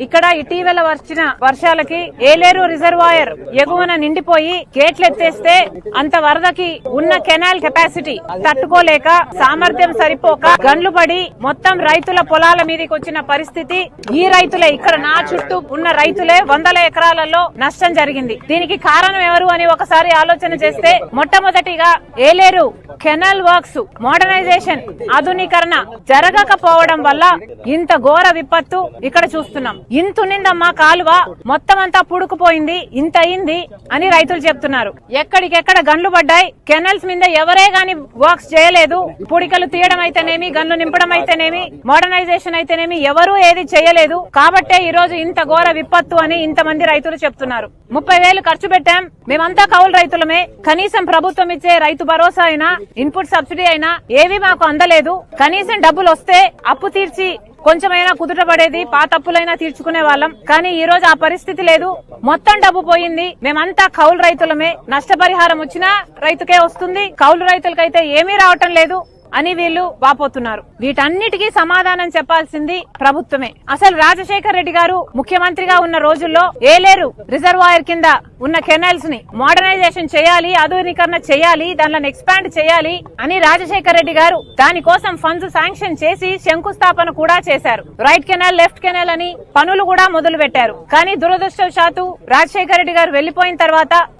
ఇక్కడ ఇటీవల వచ్చిన వర్షాలకి ఏలేరు రిజర్వాయర్ ఎగువన నిండిపోయి గేట్లు ఎత్తేస్తే అంత వరదకి ఉన్న కెనాల్ కెపాసిటీ తట్టుకోలేక సామర్థ్యం సరిపోక గండ్లు పడి మొత్తం రైతుల పొలాల మీదకి వచ్చిన పరిస్థితి. ఈ రైతులే, ఇక్కడ నా చుట్టూ ఉన్న రైతులే వందల ఎకరాలలో నష్టం జరిగింది. దీనికి కారణం ఎవరు అని ఒకసారి ఆలోచన చేస్తే మొట్టమొదటిగా ఏలేరు కెనాల్ వర్క్స్ మోడర్నైజేషన్ ఆధునీకరణ జరగకపోవడం వల్ల ఇంత ఘోర విపత్తు ఇక్కడ చూస్తున్నాం. ఇంతునిందమ్మా కాలువ మొత్తం అంతా పుడుకుపోయింది, ఇంత అయింది అని రైతులు చెప్తున్నారు. ఎక్కడికెక్కడ గన్లు పడ్డాయి. కెనాల్స్ మీద ఎవరే గాని వర్క్స్ చేయలేదు. పుడికలు తీయడం అయితేనేమి, గన్లు నింపడం అయితేనేమి, మోడర్నైజేషన్ అయితేనేమి ఎవరూ ఏది చేయలేదు. కాబట్టే ఈ రోజు ఇంత ఘోర విపత్తు అని ఇంతమంది రైతులు చెప్తున్నారు. 30,000 ఖర్చు పెట్టాం, మేమంతా కౌలు రైతులమే, కనీసం ప్రభుత్వం ఇచ్చే రైతు భరోసా అయినా ఇన్పుట్ సబ్సిడీ అయినా ఏవి మాకు అందలేదు. కనీసం డబ్బులు వస్తే అప్పు తీర్చి కొంచెమైనా కుదుట పడేది, పాత అప్పులైనా తీర్చుకునే వాళ్ళం. కానీ ఈ రోజు ఆ పరిస్థితి లేదు. మొత్తం డబ్బు పోయింది. మేమంతా కౌలు రైతులమే, నష్టపరిహారం వచ్చినా రైతుకే వస్తుంది, కౌలు రైతులకైతే ఏమీ రావటం లేదు అని వీళ్ళు వాపోతున్నారు. వీటన్నిటికీ సమాధానం చెప్పాల్సింది ప్రభుత్వమే. అసలు రాజశేఖర్ రెడ్డి గారు ముఖ్యమంత్రిగా ఉన్న రోజుల్లో ఏలేరు రిజర్వాయర్ కింద ఉన్న కెనాల్స్ ని మోడర్నైజేషన్ చేయాలి, ఆధునీకరణ చేయాలి, దానిని ఎక్స్పాండ్ చేయాలి అని రాజశేఖర్ రెడ్డి గారు దానికోసం ఫండ్స్ శాంక్షన్ చేసి శంకుస్థాపన కూడా చేశారు. రైట్ కెనాల్, లెఫ్ట్ కెనాల్ అని పనులు కూడా మొదలు పెట్టారు. కానీ దురదృష్టవశాత్తు రాజశేఖర్ రెడ్డి గారు వెళ్లిపోయిన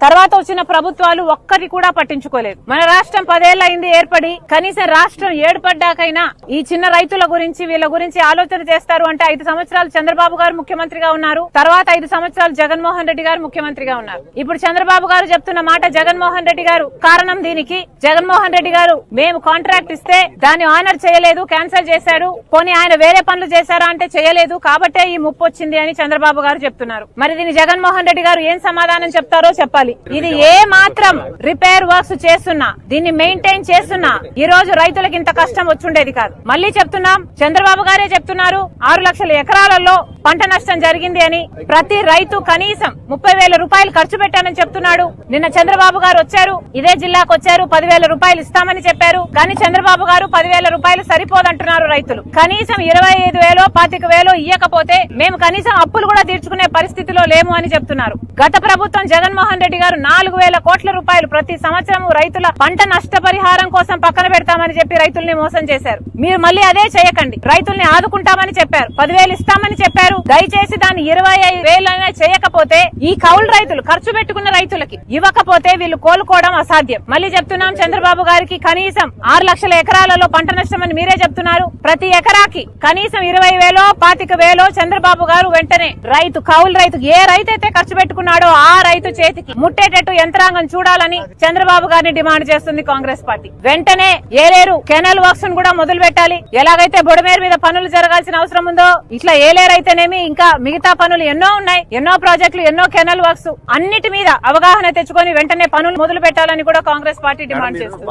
తర్వాత వచ్చిన ప్రభుత్వాలు ఒక్కటి కూడా పట్టించుకోలేదు. మన రాష్ట్రం 10 ఏళ్లు అయింది ఏర్పడి, కనీసం రాష్ట్రం ఏర్పడ్డాకైనా ఈ చిన్న రైతుల గురించి వీళ్ళ గురించి ఆలోచన చేస్తారు అంటే 5 సంవత్సరాలు చంద్రబాబు గారు ముఖ్యమంత్రిగా ఉన్నారు. తర్వాత 5 సంవత్సరాలు జగన్మోహన్ రెడ్డి గారు ముఖ్యమంత్రిగా ఉన్నారు. ఇప్పుడు చంద్రబాబు గారు చెప్తున్న మాట జగన్మోహన్ రెడ్డి గారు కారణం. దీనికి జగన్మోహన్ రెడ్డి గారు మేము కాంట్రాక్ట్ ఇస్తే దాన్ని ఆనర్ చేయలేదు, క్యాన్సిల్ చేశాడు. పోనీ ఆయన వేరే పనులు చేశారా అంటే చేయలేదు, కాబట్టే ఈ ముప్పు వచ్చింది అని చంద్రబాబు గారు చెప్తున్నారు. మరి దీన్ని జగన్మోహన్ రెడ్డి గారు ఏం సమాధానం చెప్తారో చెప్పాలి. ఇది ఏ మాత్రం రిపేర్ వర్క్స్ చేస్తున్నా, దీన్ని మెయింటైన్ చేస్తున్నా ఈ రోజు రైతులకు ఇంత కష్టం వచ్చుండేది కాదు. మళ్లీ చెప్తున్నాం, చంద్రబాబు గారే చెప్తున్నారు 6 లక్షల ఎకరాలలో పంట నష్టం జరిగింది అని. ప్రతి రైతు కనీసం 30,000 రూపాయలు ఖర్చు పెట్టానని చెప్తున్నాడు. నిన్న చంద్రబాబు గారు వచ్చారు, ఇదే జిల్లాకు వచ్చారు, 10,000 రూపాయలు ఇస్తామని చెప్పారు. కానీ చంద్రబాబు గారు 10,000 రూపాయలు సరిపోదంటున్నారు రైతులు. కనీసం 25,000, 25,000 ఇయ్యకపోతే మేము కనీసం అప్పులు కూడా తీర్చుకునే పరిస్థితిలో లేము అని చెప్తున్నారు. గత ప్రభుత్వం జగన్మోహన్ రెడ్డి గారు 4,000 కోట్ల రూపాయలు ప్రతి సంవత్సరం రైతుల పంట నష్టపరిహారం కోసం పక్కన పెడతామని చెప్పి రైతుల్ని మోసం చేశారు. మీరు మళ్ళీ అదే చేయకండి. రైతుల్ని ఆదుకుంటామని చెప్పారు, 10,000 ఇస్తామని చెప్పారు. దయచేసి దాన్ని 25,000 చేయకపోతే ఈ కౌలు రైతులు ఖర్చు పెట్టుకున్న రైతులకి ఇవ్వకపోతే వీళ్ళు కోలుకోవడం అసాధ్యం. మళ్ళీ చెప్తున్నాం, చంద్రబాబు గారికి కనీసం 6 లక్షల ఎకరాలలో పంట నష్టం అని మీరే చెప్తున్నారు. ప్రతి ఎకరాకి కనీసం 20,000, 25,000 చంద్రబాబు గారు వెంటనే కౌలు రైతు ఏ రైతు అయితే ఖర్చు పెట్టుకున్నాడో ఆ రైతు చేతికి ముట్టేటట్టు యంత్రాంగం చూడాలని చంద్రబాబు గారిని డిమాండ్ చేస్తుంది కాంగ్రెస్ పార్టీ. వెంటనే ఏలేరు కెనాల్ వర్క్స్ కూడా మొదలు పెట్టాలి. ఎలాగైతే బొడమేరు మీద పనులు జరగాల్సిన అవసరం ఉందో ఇట్లా ఏలేరు అయితేనేమి ఇంకా మిగతా పనులు ఎన్నో ఉన్నాయి, ఎన్నో ప్రాజెక్టులు, ఎన్నో కెనాల్ వర్క్స్, అన్నిటి మీద అవగాహన తెచ్చుకొని వెంటనే పనులు మొదలు పెట్టాలని కూడా కాంగ్రెస్ పార్టీ డిమాండ్ చేస్తుంది.